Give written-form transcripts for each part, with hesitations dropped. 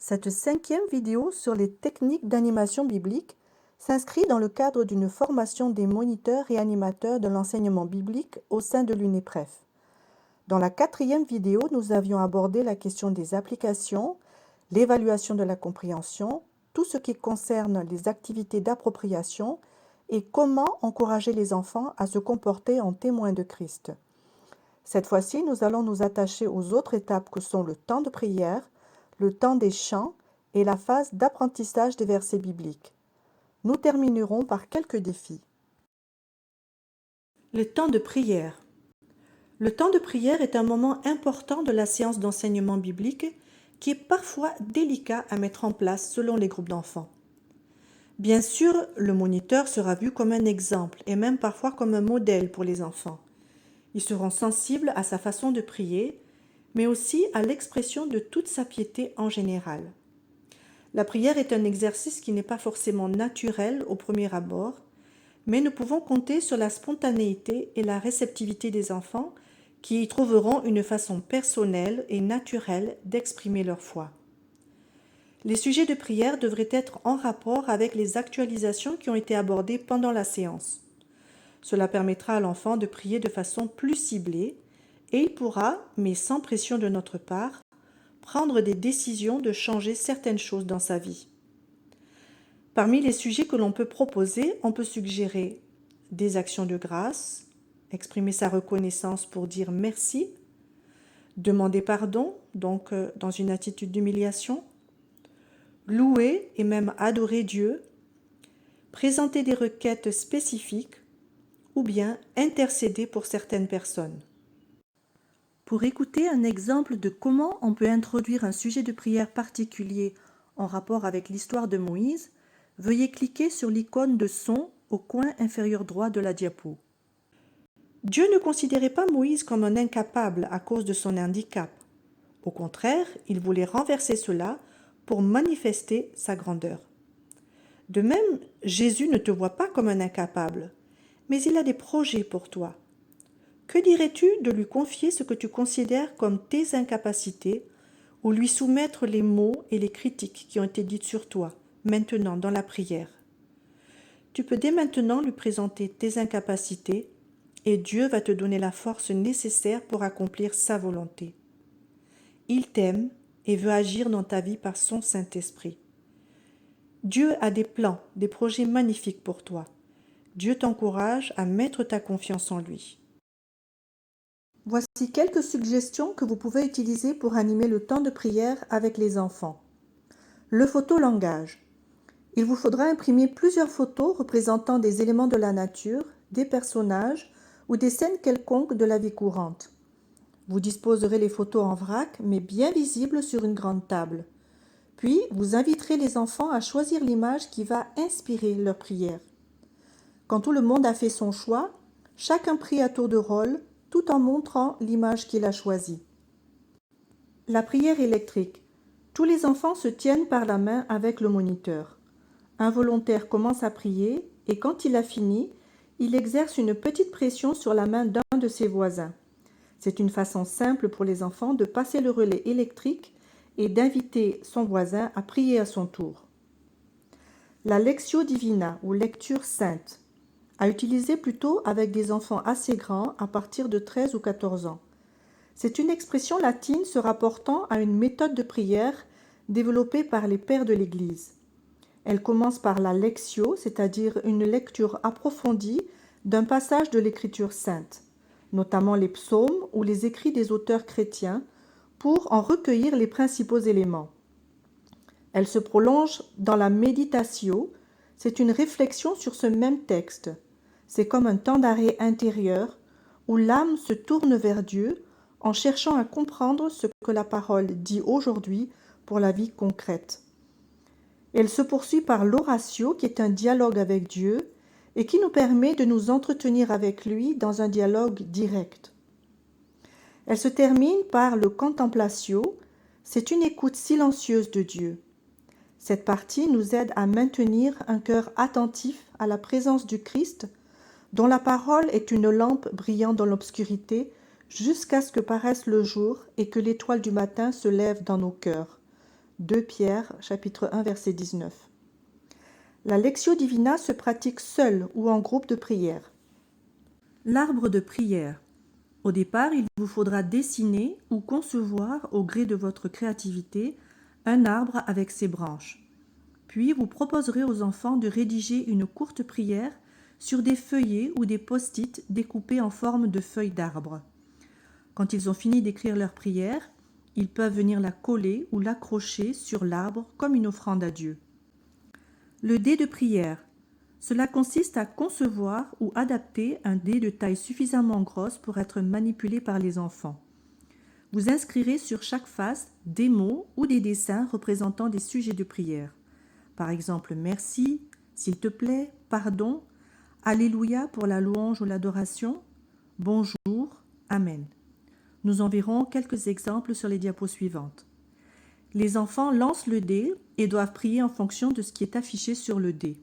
Cette cinquième vidéo sur les techniques d'animation biblique s'inscrit dans le cadre d'une formation des moniteurs et animateurs de l'enseignement biblique au sein de l'UNEPREF. Dans la quatrième vidéo, nous avions abordé la question des applications, l'évaluation de la compréhension, tout ce qui concerne les activités d'appropriation et comment encourager les enfants à se comporter en témoins de Christ. Cette fois-ci, nous allons nous attacher aux autres étapes que sont le temps de prière, le temps des chants et la phase d'apprentissage des versets bibliques. Nous terminerons par quelques défis. Le temps de prière. Le temps de prière est un moment important de la séance d'enseignement biblique qui est parfois délicat à mettre en place selon les groupes d'enfants. Bien sûr, le moniteur sera vu comme un exemple et même parfois comme un modèle pour les enfants. Ils seront sensibles à sa façon de prier, mais aussi à l'expression de toute sa piété en général. La prière est un exercice qui n'est pas forcément naturel au premier abord, mais nous pouvons compter sur la spontanéité et la réceptivité des enfants qui y trouveront une façon personnelle et naturelle d'exprimer leur foi. Les sujets de prière devraient être en rapport avec les actualisations qui ont été abordées pendant la séance. Cela permettra à l'enfant de prier de façon plus ciblée et il pourra, mais sans pression de notre part, prendre des décisions de changer certaines choses dans sa vie. Parmi les sujets que l'on peut proposer, on peut suggérer des actions de grâce, exprimer sa reconnaissance pour dire merci, demander pardon, donc dans une attitude d'humiliation, louer et même adorer Dieu, présenter des requêtes spécifiques ou bien intercéder pour certaines personnes. Pour écouter un exemple de comment on peut introduire un sujet de prière particulier en rapport avec l'histoire de Moïse, veuillez cliquer sur l'icône de son au coin inférieur droit de la diapo. Dieu ne considérait pas Moïse comme un incapable à cause de son handicap. Au contraire, il voulait renverser cela pour manifester sa grandeur. De même, Jésus ne te voit pas comme un incapable, mais il a des projets pour toi. Que dirais-tu de lui confier ce que tu considères comme tes incapacités ou lui soumettre les mots et les critiques qui ont été dites sur toi, maintenant dans la prière? Tu peux dès maintenant lui présenter tes incapacités et Dieu va te donner la force nécessaire pour accomplir sa volonté. Il t'aime et veut agir dans ta vie par son Saint-Esprit. Dieu a des plans, des projets magnifiques pour toi. Dieu t'encourage à mettre ta confiance en lui. Voici quelques suggestions que vous pouvez utiliser pour animer le temps de prière avec les enfants. Le photolangage. Il vous faudra imprimer plusieurs photos représentant des éléments de la nature, des personnages ou des scènes quelconques de la vie courante. Vous disposerez les photos en vrac, mais bien visibles sur une grande table. Puis, vous inviterez les enfants à choisir l'image qui va inspirer leur prière. Quand tout le monde a fait son choix, chacun prie à tour de rôle, tout en montrant l'image qu'il a choisie. La prière électrique. Tous les enfants se tiennent par la main avec le moniteur. Un volontaire commence à prier et quand il a fini, il exerce une petite pression sur la main d'un de ses voisins. C'est une façon simple pour les enfants de passer le relais électrique et d'inviter son voisin à prier à son tour. La Lectio Divina ou lecture sainte, à utiliser plutôt avec des enfants assez grands à partir de 13 ou 14 ans. C'est une expression latine se rapportant à une méthode de prière développée par les pères de l'Église. Elle commence par la lectio, c'est-à-dire une lecture approfondie d'un passage de l'Écriture sainte, notamment les psaumes ou les écrits des auteurs chrétiens, pour en recueillir les principaux éléments. Elle se prolonge dans la meditatio, c'est une réflexion sur ce même texte. C'est comme un temps d'arrêt intérieur où l'âme se tourne vers Dieu en cherchant à comprendre ce que la parole dit aujourd'hui pour la vie concrète. Elle se poursuit par l'oratio qui est un dialogue avec Dieu et qui nous permet de nous entretenir avec lui dans un dialogue direct. Elle se termine par le contemplatio, c'est une écoute silencieuse de Dieu. Cette partie nous aide à maintenir un cœur attentif à la présence du Christ, dont la parole est une lampe brillant dans l'obscurité jusqu'à ce que paraisse le jour et que l'étoile du matin se lève dans nos cœurs. 2 Pierre, chapitre 1, verset 19. La Lectio Divina se pratique seule ou en groupe de prière. L'arbre de prière. Au départ, il vous faudra dessiner ou concevoir, au gré de votre créativité, un arbre avec ses branches. Puis, vous proposerez aux enfants de rédiger une courte prière sur des feuillets ou des post-it découpés en forme de feuilles d'arbre. Quand ils ont fini d'écrire leur prière, ils peuvent venir la coller ou l'accrocher sur l'arbre comme une offrande à Dieu. Le dé de prière. Cela consiste à concevoir ou adapter un dé de taille suffisamment grosse pour être manipulé par les enfants. Vous inscrirez sur chaque face des mots ou des dessins représentant des sujets de prière. Par exemple, merci, s'il te plaît, pardon, alléluia pour la louange ou l'adoration, bonjour, amen. Nous en verrons quelques exemples sur les diapos suivantes. Les enfants lancent le dé et doivent prier en fonction de ce qui est affiché sur le dé.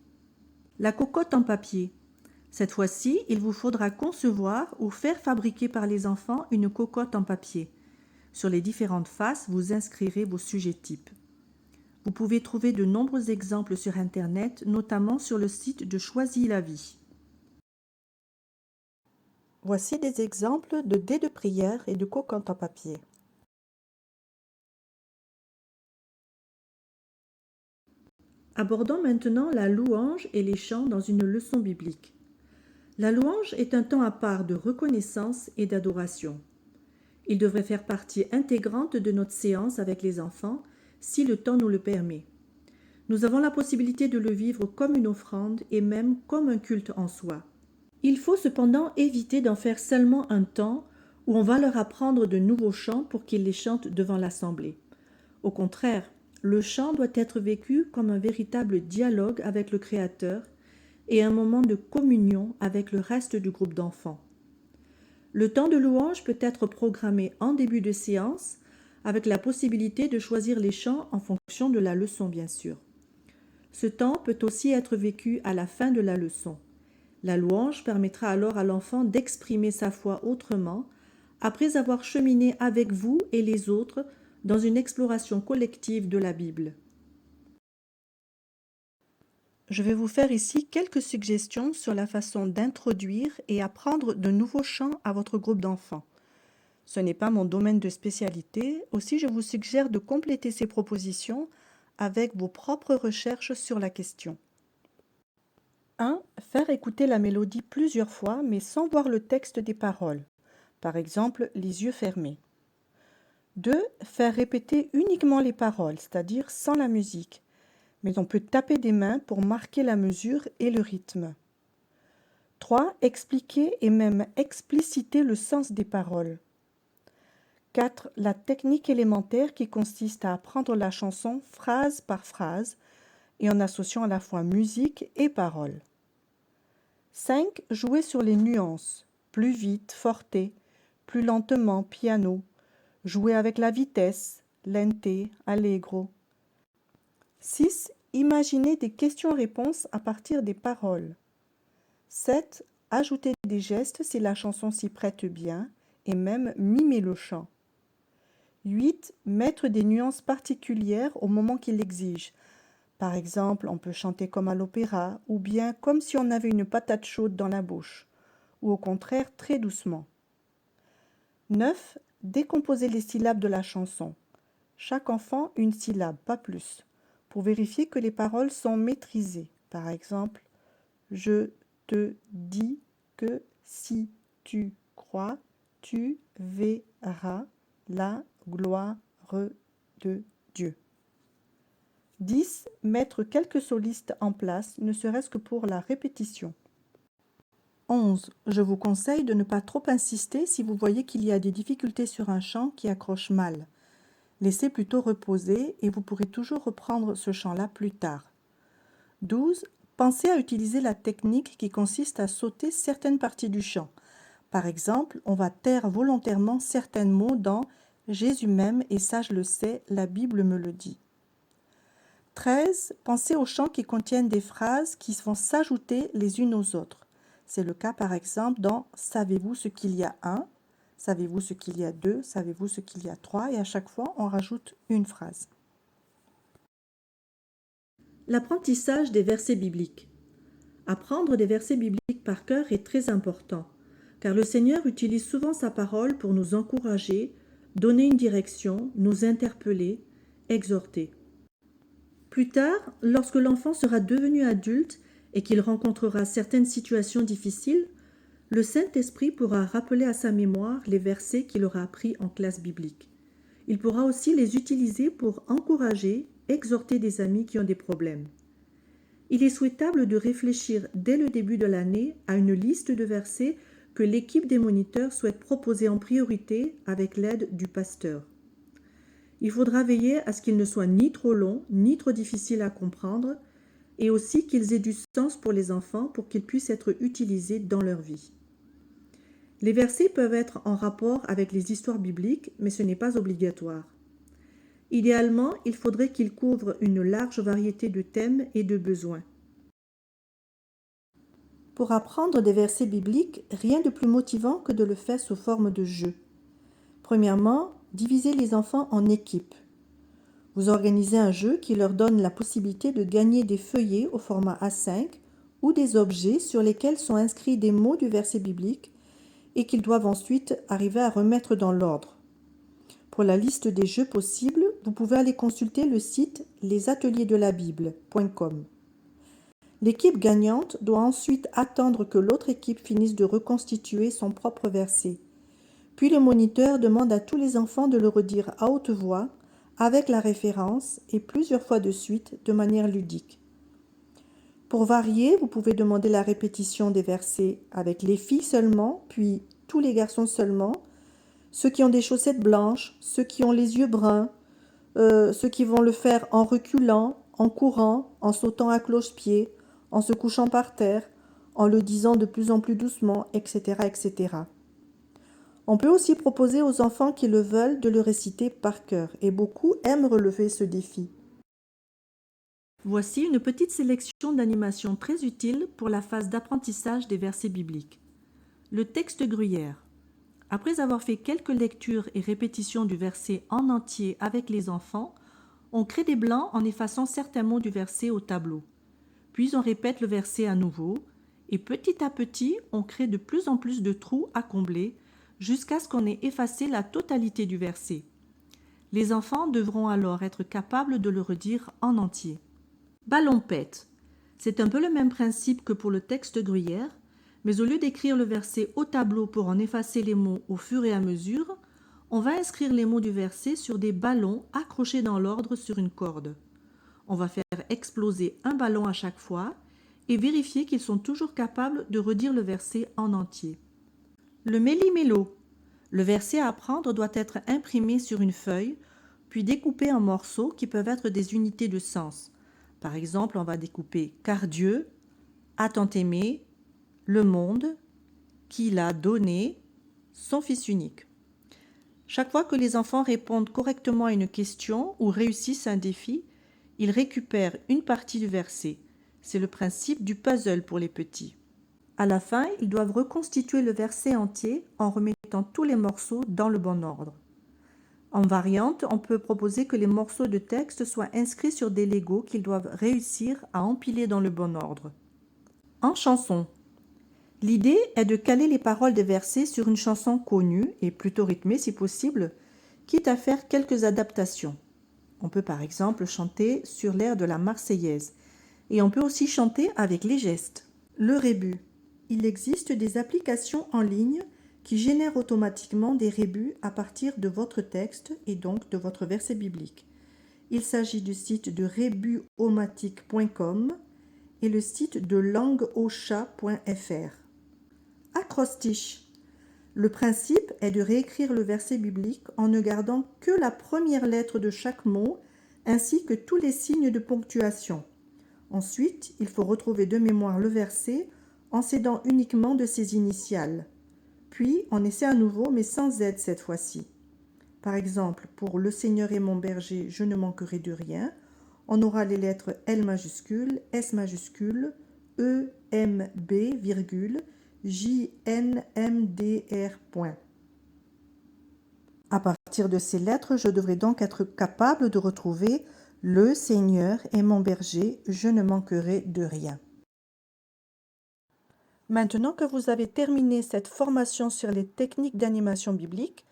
La cocotte en papier. Cette fois-ci, il vous faudra concevoir ou faire fabriquer par les enfants une cocotte en papier. Sur les différentes faces, vous inscrirez vos sujets types. Vous pouvez trouver de nombreux exemples sur Internet, notamment sur le site de Choisis la vie. Voici des exemples de dés de prière et de cocottes en papier. Abordons maintenant la louange et les chants dans une leçon biblique. La louange est un temps à part de reconnaissance et d'adoration. Il devrait faire partie intégrante de notre séance avec les enfants, si le temps nous le permet. Nous avons la possibilité de le vivre comme une offrande et même comme un culte en soi. Il faut cependant éviter d'en faire seulement un temps où on va leur apprendre de nouveaux chants pour qu'ils les chantent devant l'assemblée. Au contraire, le chant doit être vécu comme un véritable dialogue avec le Créateur et un moment de communion avec le reste du groupe d'enfants. Le temps de louange peut être programmé en début de séance, avec la possibilité de choisir les chants en fonction de la leçon, bien sûr. Ce temps peut aussi être vécu à la fin de la leçon. La louange permettra alors à l'enfant d'exprimer sa foi autrement, après avoir cheminé avec vous et les autres dans une exploration collective de la Bible. Je vais vous faire ici quelques suggestions sur la façon d'introduire et apprendre de nouveaux chants à votre groupe d'enfants. Ce n'est pas mon domaine de spécialité, aussi je vous suggère de compléter ces propositions avec vos propres recherches sur la question. 1. Faire écouter la mélodie plusieurs fois mais sans voir le texte des paroles. Par exemple, les yeux fermés. 2. Faire répéter uniquement les paroles, c'est-à-dire sans la musique. Mais on peut taper des mains pour marquer la mesure et le rythme. 3. Expliquer et même expliciter le sens des paroles. 4. La technique élémentaire qui consiste à apprendre la chanson phrase par phrase et en associant à la fois musique et paroles. 5. Jouer sur les nuances, plus vite, forte, plus lentement, piano. Jouer avec la vitesse, lente, allegro. 6. Imaginer des questions-réponses à partir des paroles. 7. Ajouter des gestes si la chanson s'y prête bien et même mimer le chant. 8. Mettre des nuances particulières au moment qu'il l'exige. Par exemple, on peut chanter comme à l'opéra ou bien comme si on avait une patate chaude dans la bouche, ou au contraire très doucement. 9. Décomposer les syllabes de la chanson. Chaque enfant une syllabe, pas plus, pour vérifier que les paroles sont maîtrisées. Par exemple, je te dis que si tu crois, tu verras la gloire de Dieu. 10. Mettre quelques solistes en place, ne serait-ce que pour la répétition. 11. Je vous conseille de ne pas trop insister si vous voyez qu'il y a des difficultés sur un chant qui accroche mal. Laissez plutôt reposer et vous pourrez toujours reprendre ce chant-là plus tard. 12. Pensez à utiliser la technique qui consiste à sauter certaines parties du chant. Par exemple, on va taire volontairement certains mots dans « Jésus m'aime et ça je le sais, la Bible me le dit ». 13. Pensez aux chants qui contiennent des phrases qui vont s'ajouter les unes aux autres. C'est le cas par exemple dans « Savez-vous ce qu'il y a un ?» « Savez-vous ce qu'il y a deux ?» « Savez-vous ce qu'il y a trois ?» Et à chaque fois, on rajoute une phrase. L'apprentissage des versets bibliques. Apprendre des versets bibliques par cœur est très important, car le Seigneur utilise souvent sa parole pour nous encourager, donner une direction, nous interpeller, exhorter. Plus tard, lorsque l'enfant sera devenu adulte et qu'il rencontrera certaines situations difficiles, le Saint-Esprit pourra rappeler à sa mémoire les versets qu'il aura appris en classe biblique. Il pourra aussi les utiliser pour encourager, exhorter des amis qui ont des problèmes. Il est souhaitable de réfléchir dès le début de l'année à une liste de versets que l'équipe des moniteurs souhaite proposer en priorité avec l'aide du pasteur. Il faudra veiller à ce qu'ils ne soient ni trop longs, ni trop difficiles à comprendre, et aussi qu'ils aient du sens pour les enfants pour qu'ils puissent être utilisés dans leur vie. Les versets peuvent être en rapport avec les histoires bibliques, mais ce n'est pas obligatoire. Idéalement, il faudrait qu'ils couvrent une large variété de thèmes et de besoins. Pour apprendre des versets bibliques, rien de plus motivant que de le faire sous forme de jeu. Premièrement, divisez les enfants en équipes. Vous organisez un jeu qui leur donne la possibilité de gagner des feuillets au format A5 ou des objets sur lesquels sont inscrits des mots du verset biblique et qu'ils doivent ensuite arriver à remettre dans l'ordre. Pour la liste des jeux possibles, vous pouvez aller consulter le site lesateliersdelabible.com. L'équipe gagnante doit ensuite attendre que l'autre équipe finisse de reconstituer son propre verset. Puis le moniteur demande à tous les enfants de le redire à haute voix, avec la référence et plusieurs fois de suite de manière ludique. Pour varier, vous pouvez demander la répétition des versets avec les filles seulement, puis tous les garçons seulement, ceux qui ont des chaussettes blanches, ceux qui ont les yeux bruns, ceux qui vont le faire en reculant, en courant, en sautant à cloche-pied, en se couchant par terre, en le disant de plus en plus doucement, etc., etc. On peut aussi proposer aux enfants qui le veulent de le réciter par cœur, et beaucoup aiment relever ce défi. Voici une petite sélection d'animations très utiles pour la phase d'apprentissage des versets bibliques. Le texte gruyère. Après avoir fait quelques lectures et répétitions du verset en entier avec les enfants, on crée des blancs en effaçant certains mots du verset au tableau. Puis on répète le verset à nouveau, et petit à petit, on crée de plus en plus de trous à combler jusqu'à ce qu'on ait effacé la totalité du verset. Les enfants devront alors être capables de le redire en entier. Ballon pète. C'est un peu le même principe que pour le texte gruyère, mais au lieu d'écrire le verset au tableau pour en effacer les mots au fur et à mesure, on va inscrire les mots du verset sur des ballons accrochés dans l'ordre sur une corde. On va faire exploser un ballon à chaque fois et vérifier qu'ils sont toujours capables de redire le verset en entier. Le méli-mélo. Le verset à apprendre doit être imprimé sur une feuille, puis découpé en morceaux qui peuvent être des unités de sens. Par exemple, on va découper « car Dieu a tant aimé le monde qu'il a donné son Fils unique ». Chaque fois que les enfants répondent correctement à une question ou réussissent un défi, ils récupèrent une partie du verset. C'est le principe du puzzle pour les petits. À la fin, ils doivent reconstituer le verset entier en remettant tous les morceaux dans le bon ordre. En variante, on peut proposer que les morceaux de texte soient inscrits sur des Legos qu'ils doivent réussir à empiler dans le bon ordre. En chanson. L'idée est de caler les paroles des versets sur une chanson connue et plutôt rythmée si possible, quitte à faire quelques adaptations. On peut par exemple chanter sur l'air de la Marseillaise et on peut aussi chanter avec les gestes. Le rébus. Il existe des applications en ligne qui génère automatiquement des rébus à partir de votre texte et donc de votre verset biblique. Il s'agit du site de rebuomatic.com et le site de langueauchat.fr. Acrostiche. Le principe est de réécrire le verset biblique en ne gardant que la première lettre de chaque mot ainsi que tous les signes de ponctuation. Ensuite, il faut retrouver de mémoire le verset en s'aidant uniquement de ses initiales. Puis, on essaie à nouveau, mais sans aide cette fois-ci. Par exemple, pour « Le Seigneur est mon berger, je ne manquerai de rien », on aura les lettres L majuscule, S majuscule, E, M, B, virgule, J, N, M, D, R, point. À partir de ces lettres, je devrais donc être capable de retrouver Le Seigneur est mon berger, je ne manquerai de rien. Maintenant que vous avez terminé cette formation sur les techniques d'animation biblique,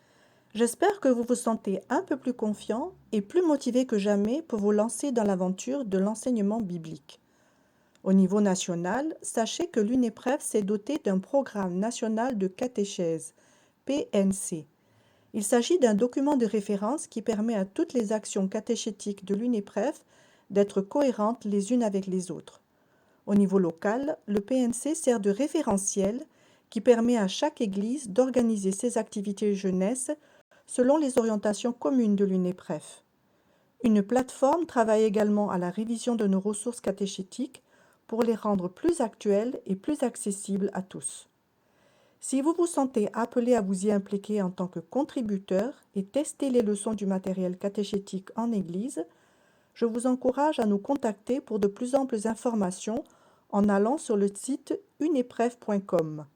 j'espère que vous vous sentez un peu plus confiant et plus motivé que jamais pour vous lancer dans l'aventure de l'enseignement biblique. Au niveau national, sachez que l'UNEPREF s'est doté d'un programme national de catéchèse, PNC. Il s'agit d'un document de référence qui permet à toutes les actions catéchétiques de l'UNEPREF d'être cohérentes les unes avec les autres. Au niveau local, le PNC sert de référentiel qui permet à chaque Église d'organiser ses activités jeunesse selon les orientations communes de l'UNEPREF. Une plateforme travaille également à la révision de nos ressources catéchétiques pour les rendre plus actuelles et plus accessibles à tous. Si vous vous sentez appelé à vous y impliquer en tant que contributeur et tester les leçons du matériel catéchétique en Église, je vous encourage à nous contacter pour de plus amples informations en allant sur le site unepref.com.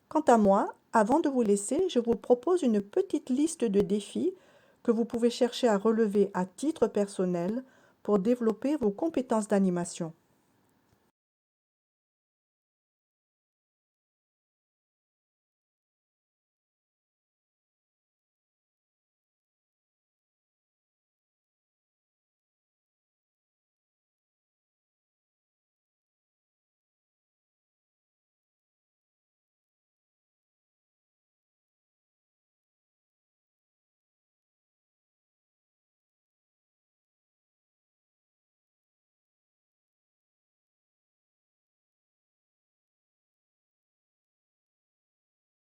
Quant à moi, avant de vous laisser, je vous propose une petite liste de défis que vous pouvez chercher à relever à titre personnel pour développer vos compétences d'animation.